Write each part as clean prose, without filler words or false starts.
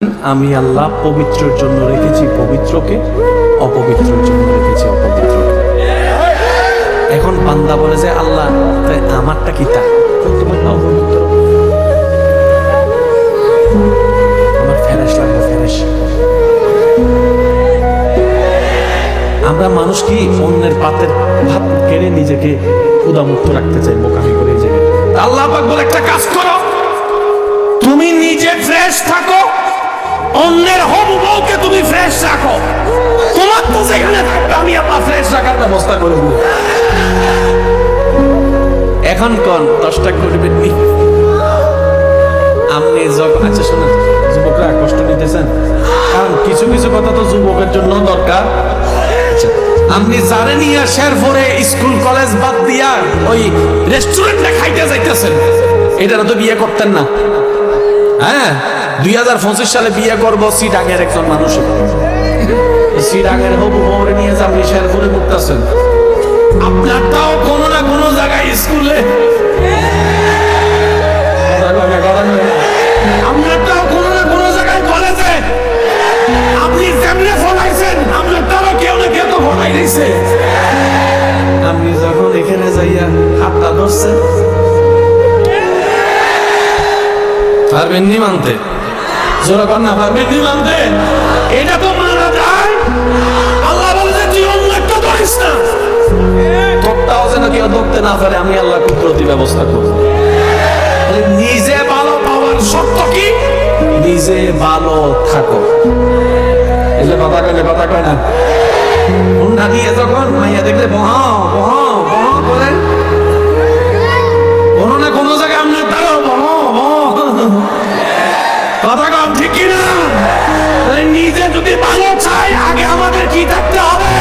আমি আল্লাহ পবিত্রের জন্য রেখেছি পবিত্রকে, অপবিত্রের জন্য রেখেছি অপবিত্রকে। এখন বান্দা বলে যে আল্লাহ তাই আমারটা কি তা তোমারটা অপবিত্র, আমার ফেরেশ লাগবে ফেরেশ। আমরা মানুষ কি অন্যের পাতের ভাত কেড়ে নিজেকে ক্ষুধামুক্ত রাখতে চাই, বোকামি করে এই জায়গায়। আল্লাহ পাক বলে একটা কাজ করো, তুমি নিজে ফ্রেশ থাকো, অন্যের হবু বউকে তুমি ফ্রেশ রাখো, তোমার তো যেখানে থাকবে আমি আল্লাহ ফ্রেশ রাখার ব্যবস্থা করে দেব। এখন কোন 10টা করবেন নি আপনি আচ্ছা শোনেন, যুবকরা কষ্ট নিতেছেন, কারণ কিছু কিছু কথা তো যুবকের জন্য দরকার। আপনি যারে নিয়ে শেরপুরে স্কুল কলেজ বাদ দিয়া ওই রেস্টুরেন্টে খাইতে যাইতেছেন, এটা তো বিয়ে করতেন না। হ্যাঁ 2025 সালে বিয়ে করবো সিডাঙের একজন মানুষ, সিডাঙের হবু বউরে নিয়ে যে আপনি শেরপুরে ঘুরতেছেন, আপনারটাও কোনো না কোনো জায়গায় স্কুলে, আপনারটাও কোনো না কোনো জায়গায় কলেজে আপনি যেমনে ফলাইছেন, আপনারটাও কেউ না কেউ তো ফলাই দিয়েছে। আপনি যখন এখানে যাইয়া হাতটা ধরছেন, পারবেন নি মানতে? জোরা কর না, পারবেন নি মানতে? এটা তো মানা যায়। আল্লাহ বলে তুই অন্য একটা ধরিস না, তোরটাও যেন কেউ ধরতে না পারে, আমি আল্লাহ কুদরতি ব্যবস্থা করবো। নিজে ভালো পাওয়ার শর্ত কি? নিজে ভালো থাকো। এলে কথা কয় না, কথা কয় না। হুন্ডা দিয়ে যখন মাইয়া দেখলে বহাও বহাও বহাও করেন, কোনো না কোনো জায়গায় আপনার তারও বহাও বহাও, কথা কম ঠিক কিনা? নিজে যদি ভালো চাই আগে আমাদের কি থাকতে হবে?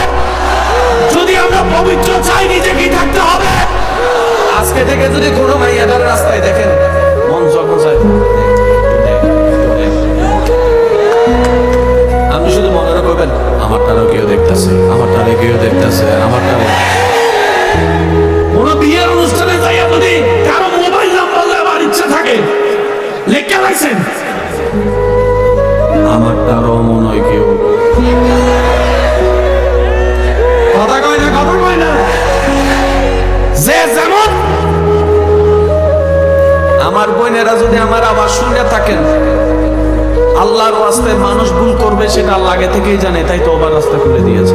যদি আমরা পবিত্র চাই নিজে কি থাকতে হবে? আজকে থেকে যদি কোনো মাইয়াদার রাস্তায় দেখেন মন যখন চাই, আপনি শুধু মনে রাখবেন আমার তারাও কেউ দেখতেছে, আমার তারা কেউ দেখতেছে, আমার তারা। কোনো বিয়ের অনুষ্ঠানে যাইয়া যদি কারো মোবাইল নাম্বার দেওয়ার ইচ্ছা থাকে, লেখা রাখছেন আমার তারও মনে হয় কেউ, কথা কয় না, কথা কয় না। যে যেমন আমার বোনেরা যদি আমার আবার শুনে থাকেন, আল্লাহর রাস্তায় মানুষ ভুল করবে সেটা আল্লাহ আগে থেকেই জানে, তাই তো ওবার রাস্তা খুলে দিয়েছে।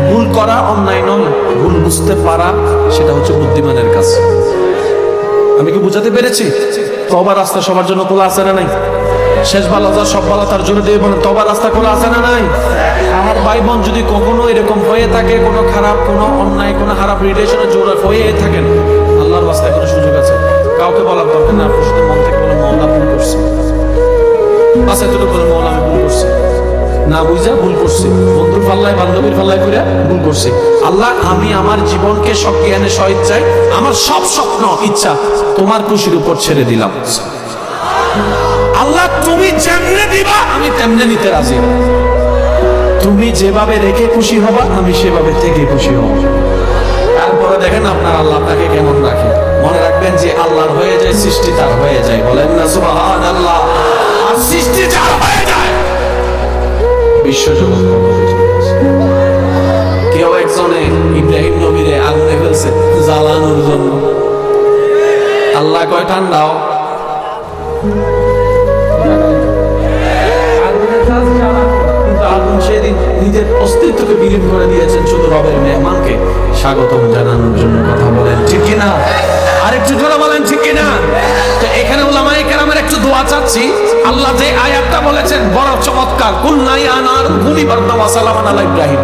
ভুল করা অন্যায় নয়, ভুল বুঝতে পারা সেটা হচ্ছে বুদ্ধিমানের কাজ। আমি কি বুঝাতে পেরেছি? তওবার রাস্তা সবার জন্য খোলা আছে না নাই? শেষ ভালো যা সব ভালো তার জন্য দিয়ে বলেন তওবার রাস্তা খোলা আছে না নাই? আমার ভাই বোন যদি কখনো এরকম হয়ে থাকে, কোনো খারাপ, কোনো অন্যায়, কোনো খারাপ রিলেশনে জড়িত হয়ে থাকেন, আল্লাহর রাস্তায় কোনো সুযোগ আছে। কাউকে বলার দরকার না, আপনি শুধু মন থেকে বলেন মওলা ভুল করছি, আচ্ছা এতটুকু বলেন মওলা আমি ভুল করছি, না বুঝা ভুল করছি, বন্ধুর পাল্লায় বান্ধবীর পাল্লায় করে ভুল করছি। আল্লাহ আমি আমার জীবনকে সব জ্ঞানে স্বইচ্ছায় আমার সব স্বপ্ন ইচ্ছা তোমার খুশির উপর ছেড়ে দিলাম। আল্লাহ তুমি যেমনে দিবা আমি তেমনে নিতে রাজি, তুমি যেভাবে রেখে খুশি হবা আমি সেভাবে থেকে খুশি হব। তারপরে দেখেন আপনার আল্লাহ আপনাকে কেমন রাখে। মনে রাখবেন যে আল্লাহর হয়ে যায় সৃষ্টি তার হয়ে যায়, বলেন না সুবহানাল্লাহ। আর সৃষ্টি যার হয়ে যায় বিশ্বজগৎ। কেউ একজনে ইব্রাহিম নবীরে আগুনে ফেলছে জ্বালানোর জন্য, আল্লাহ কয় ঠান্ডাও, আগুন সেদিন নিজের অস্তিত্বকে বিলীন করে দিয়েছেন শুধু রবের মেহমানকে স্বাগতম জানানোর জন্য। কথা বলেন ঠিক কিনা? আরেকটু জোরে বলেন ঠিক কিনা? তো এখানে উলামায়ে কেরামের একটু দোয়া চাচ্ছি। আল্লাহ যে আয়াতটা বলেছেন বড় চমৎকার, কুল্লা ইয়া নারু কুনি বারদান ওয়া সালামান আলা ইব্রাহিম।